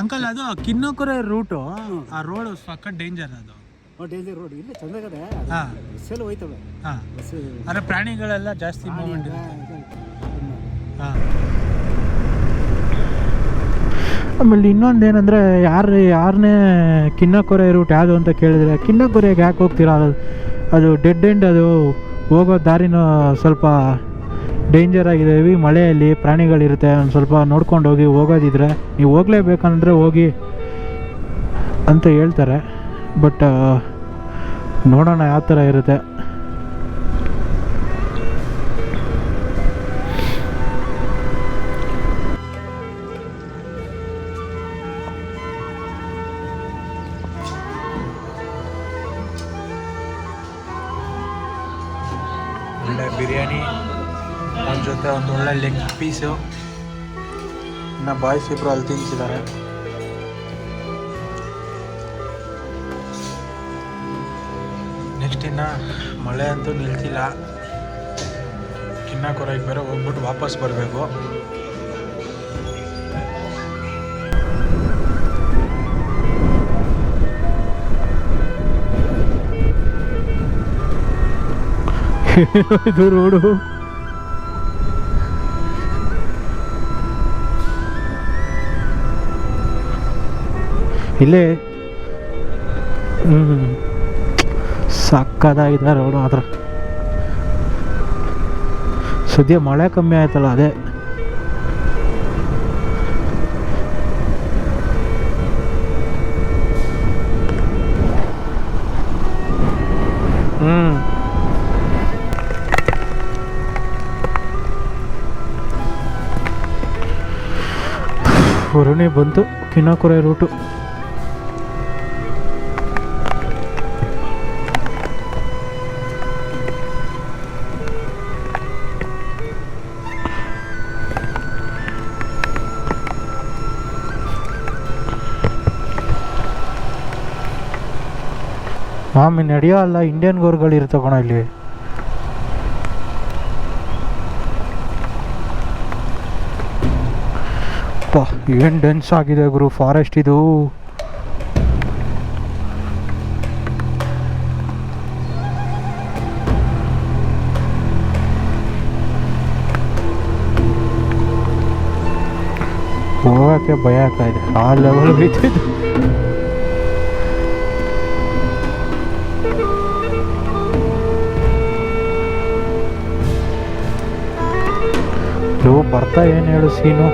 Uncle ಅದು ಕಿನ್ನೊಕೊರೆ route ಆ road ಸಕ್ಕ danger ಅದು. ಡೇಂಜರ್ ರೋಡ್ ಇಲ್ಲಿ ಚಂದಾಗದೆ. ಹಾಂ ಬಸ್ಸೆಲ್ಲ ಹೋಯ್ತವೆ. ಹಾಂ ಬಸ್ ಅಂದರೆ ಪ್ರಾಣಿಗಳೆಲ್ಲ ಜಾಸ್ತಿ ಮೂವ್ಮೆಂಟ್ ಇರುತ್ತೆ. ಹಾಂ ಆಮೇಲೆ ಇನ್ನೊಂದು ಏನಂದರೆ ಯಾರನ್ನೇ ಕಿನ್ನಕೊರೆ ರೂಟ್ ಯಾವುದು ಅಂತ ಕೇಳಿದರೆ ಕಿನ್ನಕೊರೆಗೆ ಯಾಕೆ ಹೋಗ್ತೀರಾ, ಅದು ಡೆಡ್ ಎಂಡ್, ಅದು ಹೋಗೋ ದಾರಿನೂ ಸ್ವಲ್ಪ ಡೇಂಜರ್ ಆಗಿದೆ, ಹೆವಿ ಮಳೆಯಲ್ಲಿ ಪ್ರಾಣಿಗಳಿರುತ್ತೆ, ಒಂದು ಸ್ವಲ್ಪ ನೋಡ್ಕೊಂಡು ಹೋಗಿ, ಹೋಗೋದಿದ್ರೆ ನೀವು ಹೋಗಲೇಬೇಕಂದ್ರೆ ಹೋಗಿ ಅಂತ ಹೇಳ್ತಾರೆ. ಬಟ್ ನೋಡೋಣ ಯಾವ ಥರ ಇರುತ್ತೆ. ಒಳ್ಳೆ ಬಿರಿಯಾನಿ, ಒಂದು ಜೊತೆ ಒಂದು ಒಳ್ಳೆ ಲೆಗ್ ಪೀಸು. ಇನ್ನು ಬಾಯ್ಸ್ ಇಬ್ಬರು ಅಲ್ಲಿ ತಿಂತಿದ್ದಾರೆ. ನೆಕ್ಸ್ಟ್ ಇನ್ನು ಮಳೆ ಅಂತೂ ನಿಲ್ತಿಲ್ಲ. ಕಿನ್ನಕೊರೆಗೆ ಬೇರೆ ಹೋಗ್ಬಿಟ್ಟು ವಾಪಸ್ ಬರಬೇಕು. ಇದು ರೋಡು ಇಲ್ಲೇ ಸಕ್ಕದಾಗಿದೆ ರೋಡು. ಮಾತ್ರ ಸದ್ಯ ಮಳೆ ಕಮ್ಮಿ ಆಯ್ತಲ್ಲ, ಅದೇ ಹೊರನೇ ಬಂತು ಕಿನ್ನಕೊರೆ ರೂಟು. ಆಮೇಲೆ ನಡೆಯೋ ಅಲ್ಲ, ಇಂಡಿಯನ್ ಗೋರ್ಗಳು ಇರ್ತವೆ ಕಣ ಇಲ್ಲಿ. ಏನು ಡೆನ್ಸ್ ಆಗಿದೆ ಗುರು ಫಾರೆಸ್ಟ್ ಇದು. ಹೋಗೋಕ್ಕೆ ಭಯ ಆಗ್ತಾ ಇದೆ, ಆ ಲೆವೆಲ್ ಬಿದ್ದಿದ್ದು. ಬರ್ತಾ ಏನು ಹೇಳು ಸೀನು.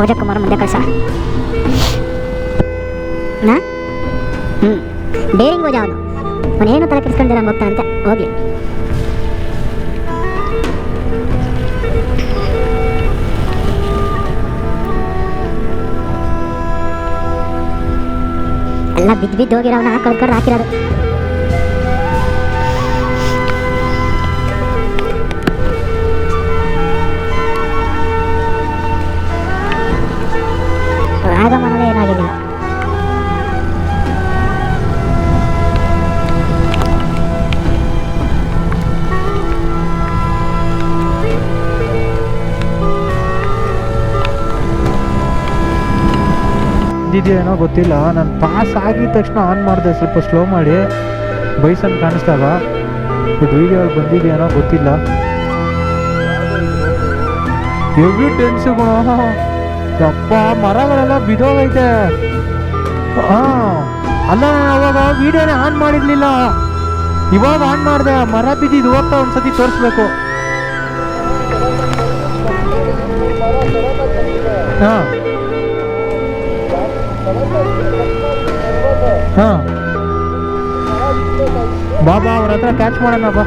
ಓಜಕ್ಕುಮಾರ್ ಮುಂದೆ ಕಳ್ಸ. ಬೇರಿಂಗ್ ಓಜ ಅವನು. ಅವನೇನು ತಲೆ ಕೆಡಿಸ್ಕೊಂಡಿಲ್ಲ ಹೋಗ್ತಾನಂತೆ. ಹೋಗ್ಲಿ. ಎಲ್ಲ ಬಿದ್ದು ಹೋಗಿರೋವನ್ನ ಕಳ್ಕೊಂಡು ಹಾಕಿರೋದು. ಆಗಮನವೇ ಏನಾಗಿಲ್ಲ. ಇದೆಯೇನೋ ಗೊತ್ತಿಲ್ಲ. ನಾನು ಪಾಸ್ ಆಗಿದ ತಕ್ಷಣ ಆನ್ ಮಾಡಿದೆ, ಸ್ವಲ್ಪ ಸ್ಲೋ ಮಾಡಿ ಬೈಸನ್ ಕಾಣಿಸ್ದಾಗ. ಬಟ್ ವೀಡಿಯೋಲ್ಲಿ ಬಂದಿದೆಯೇನೋ ಗೊತ್ತಿಲ್ಲ. ಎವಿಡೆನ್ಸ್ಗಳು ಯಪ್ಪ, ಮರಗಳೆಲ್ಲ ಬಿದೋಗೈತೆ. ಅಲ್ಲ, ನಾನು ಅವಾಗ ವೀಡಿಯೋನೇ ಆನ್ ಮಾಡಿರ್ಲಿಲ್ಲ, ಇವಾಗ ಆನ್ ಮಾಡಿದೆ. ಮರ ಬಿದ್ದಿದ್ದು ಹೋಗ್ತಾ ಒಂದ್ಸತಿ ತೋರಿಸ್ಬೇಕು. ಹಾಂ ಹಾಂ, ಬಾಬಾ ಅವ್ರ ಹತ್ರ ಕ್ಯಾಚ್ ಮಾಡೋಣ ಬಾ.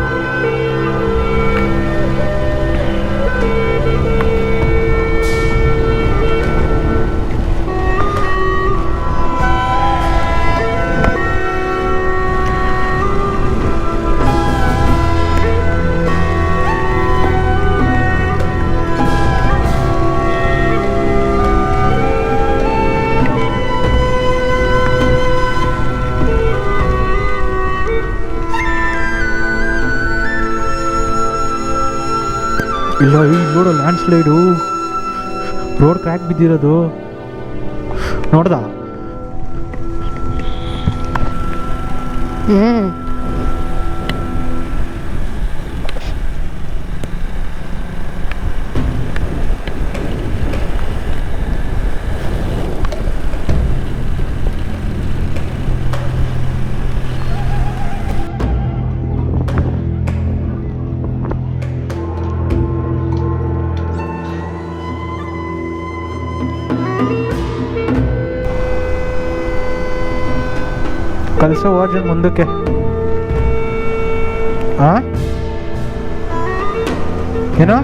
ಇಲ್ಲ, ಈಗ ನೋಡು ಲ್ಯಾಂಡ್ ಸ್ಲೈಡು, ರೋಡ್ ಕ್ರ್ಯಾಕ್ ಬಿದ್ದಿರೋದು ನೋಡ್ದ. ಕಳಿಸೋ ವಾರ್ಜನ್ ಮುಂದಕ್ಕೆ. ಏನೋ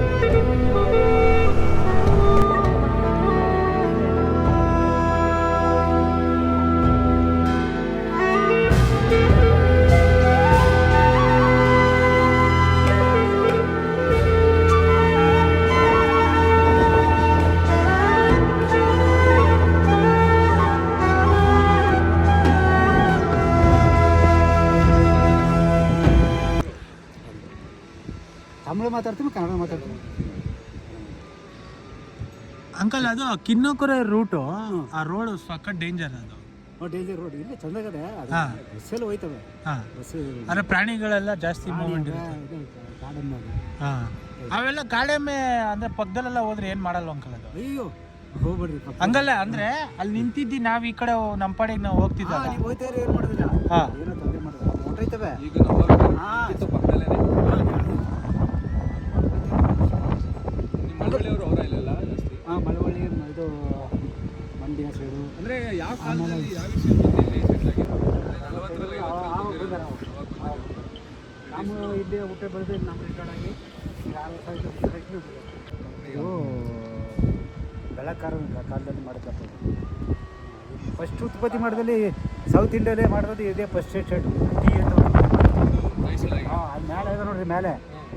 ತಮಿಳು ಮಾತಾಡ್ತೀನಿ, ಕನ್ನಡ ಮಾತಾಡ್ತೀನಿ. ಅಂಕಲ್, ಅದು ಕಿನ್ನೊಕೊರೆ ರೂಟು, ಆ ರೋಡ್ ಸಖತ್ ಡೇಂಜರ್. ಅದು ಡೇಂಜರ್ ರೋಡ್ ಇಲ್ಲ, ಚಂದಾಗದೆ. ಹಾಂ, ಬಸ್ಸೆಲ್ಲ ಹೋಯ್ತವೆ. ಹಾಂ, ಬಸ್ ಅಂದರೆ ಪ್ರಾಣಿಗಳೆಲ್ಲ ಜಾಸ್ತಿ ಮೂವ್ಮೆಂಟ್ ಇರುತ್ತೆ. ಗಾರ್ಡನ್ ಮಾಡಿ. ಹಾಂ, ಅವೆಲ್ಲ ಗಾಡಿಯಮ್ಮೆ ಅಂದರೆ ಪಕ್ಕದಲ್ಲೆಲ್ಲ ಹೋದ್ರೆ ಏನು ಮಾಡಲ್ಲ ಅಂಕಲ್ ಅದು. ಅಯ್ಯೋ ಹೋಗ್ಬೇಡ್ರಿ. ಹಂಗಲ್ಲ, ಅಂದರೆ ಅಲ್ಲಿ ನಿಂತಿದ್ದು ನಾವು ಈ ಕಡೆ ನಮ್ಮ ಪಾಡಿಗೆ ನಾವು ಹೋಗ್ತಿದ್ದಾಗ ನೀವು ಹೋಯ್ತಾರೆ ಏನು ಮಾಡೋದಿಲ್ಲ. ಹಾಂ, ಏನೋ ತೊಂದರೆ ಮಾಡೋದು. ಹೊಂಟೈತವೆ ಈಗ ನಮ್ಮ ಪಕ್ಕದಲ್ಲೇ ಮಳವಳ್ಳಿಯವರು ಅವರ ಇಲ್ಲಲ್ಲ ಜಾಸ್ತಿ. ಮಳವಳ್ಳಿ, ಇದು ಮಂಡ್ಯ ಸೈಡು. ಅಂದರೆ ಯಾವ ಕಾಲದಲ್ಲಿ ಯಾವ ವಿಷಯದಲ್ಲಿ ಸೆಟ್ಲ್ ಆಗಿರೋದು? ನಾವು ಇಲ್ಲಿ ಊಟ ಬೆಳೆದು ನಮ್ಮ ರಿಟರ್ನಾಗಿ ಇದು ಬೆಳಕಾರ ಕಾಲದಲ್ಲಿ ಮಾಡಿದ್ದಪ್ಪ. ಫಸ್ಟ್ ಉತ್ಪತ್ತಿ ಮಾಡಿದಲ್ಲಿ ಸೌತ್ ಇಂಡಿಯಾಲೇ ಮಾಡೋದು ಇದೇ ಫಸ್ಟ್ ಸ್ಟೇಟ್ ಟೀ ಅಂತ. ಅದು ಮೇಲೆ ಇದೆ ನೋಡ್ರಿ, ಮೇಲೆ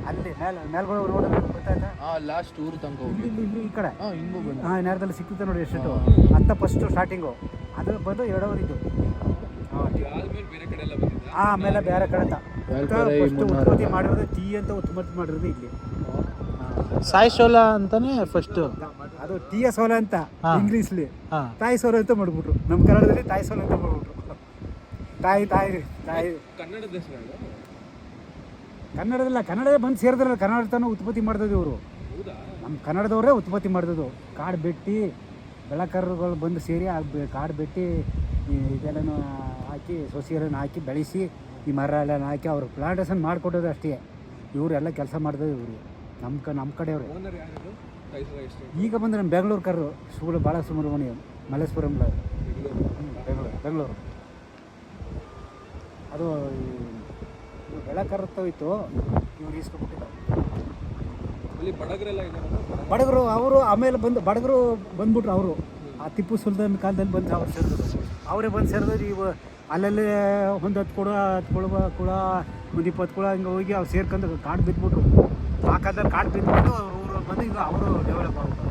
ಅಲ್ಲಿ ಮೇಲ್ಗಡೆ ರೋಡ್ ಗೊತ್ತಾಯ್ತಾ? ಲಾಸ್ಟ್ ಊರು ತನಕ ಇಲ್ಲಿ ಈ ಕಡೆ ಹಿಂಗೂ ಬಂದು ನೇರದಲ್ಲಿ ಸಿಕ್ಕುತ್ತೆ ನೋಡಿ ಎಷ್ಟು ಅಂತ ಫಸ್ಟು ಸ್ಟಾರ್ಟಿಂಗು. ಅದು ಬಂದು ಎರಡವರಿದ್ದು. ಆದ್ಮೇಲೆ ಬೇರೆ ಕಡೆ ಎಲ್ಲ ಬಂದಿದ್ದ. ಆಮೇಲೆ ಬೇರೆ ಕಡೆ ಫಸ್ಟ್ ಉತ್ಪತ್ತಿ ಮಾಡಿರೋದು ಟೀ ಅಂತ ಉತ್ಪತ್ತಿ ಮಾಡಿರೋದು ಇಲ್ಲಿ. ಸಾಯಿ ಸೋಲಾ ಅಂತಾನೆ ಫಸ್ಟು. ಅದು ಟೀಯ ಸೋಲ ಅಂತ ಇಂಗ್ಲೀಷ್ಲಿ, ಹಾಂ, ತಾಯಿ ಸೋಲ ಅಂತ ಮಾಡ್ಬಿಟ್ರು. ನಮ್ಮ ಕನ್ನಡದಲ್ಲಿ ತಾಯಿ ಸೋಲ ಅಂತ ಮಾಡ್ಬಿಟ್ರು. ತಾಯಿ ತಾಯಿ ತಾಯಿ ಕನ್ನಡದ ಹೆಸರು ಕನ್ನಡದಲ್ಲ, ಕನ್ನಡದೇ ಬಂದು ಸೇರಿದ್ರಲ್ಲ. ಕನ್ನಡ ತಾನು ಉತ್ಪತ್ತಿ ಮಾಡ್ದದ್ದು ಇವರು. ನಮ್ಮ ಕನ್ನಡದವರೇ ಉತ್ಪತ್ತಿ ಮಾಡ್ದದ್ದು. ಕಾಡು ಬೆಟ್ಟಿ ಬೆಳಕರುಗಳು ಬಂದು ಸೇರಿ ಕಾಡು ಬೆಟ್ಟಿ ಇದೆಲ್ಲನೂ ಹಾಕಿ, ಸೊಸೆಗಳನ್ನು ಹಾಕಿ ಬೆಳೆಸಿ, ಈ ಮರ ಎಲ್ಲ ಹಾಕಿ ಅವ್ರು ಪ್ಲಾಂಟೇಶನ್ ಮಾಡಿಕೊಟ್ಟೋದು ಅಷ್ಟೇ. ಇವರೆಲ್ಲ ಕೆಲಸ ಮಾಡಿದವು ಇವರು. ನಮ್ಮ ಕಡೆಯವರು. ಈಗ ಬಂದು ನಮ್ಮ ಬೆಂಗಳೂರು ಕರ್ರು ಶಿವಳ ಬಾಲಸುಬ್ರಹ್ಮಣ್ಯ ಮಲ್ಲೇಶ್ವರಂಲ ಬೆಂಗಳೂರು ಅದು ಬೆಳಕರುತ್ತೋಯ್ತು ಇವ್ರು ಈಸ್ಕೊಬಿಟ್ಟಿಲ್ಲ ಅಲ್ಲಿ ಬಡಗರೆಲ್ಲ ಇದ್ದಾರೆ ಬಡಗರು ಅವರು ಆಮೇಲೆ ಬಡಗರು ಬಂದ್ಬಿಟ್ರು ಅವರು ಆ ಟಿಪ್ಪು ಸುಲ್ತಾನ್ ಕಾಲದಲ್ಲಿ ಬಂದು ಅವ್ರು ಸೇರಿದ್ರು ಅವರೇ ಬಂದು ಸೇರಿದ್ರು ಇವು ಅಲ್ಲಲ್ಲೇ ಒಂದು 10 ಕುಳ ಒಂದು 20 ಕುಳ ಹಿಂಗೆ ಹೋಗಿ ಅವ್ರು ಸೇರ್ಕೊಂಡು ಕಾಡು ಬಿದ್ದುಬಿಟ್ರು ಆ ಕಾಲದಲ್ಲಿ ಕಾಡು ಬಿದ್ದುಬಿಟ್ಟು ಅವ್ರು ಊರು ಬಂದು ಈಗ ಅವರು ಡೆವಲಪ್ ಆಗ್ಬಿಟ್ಟು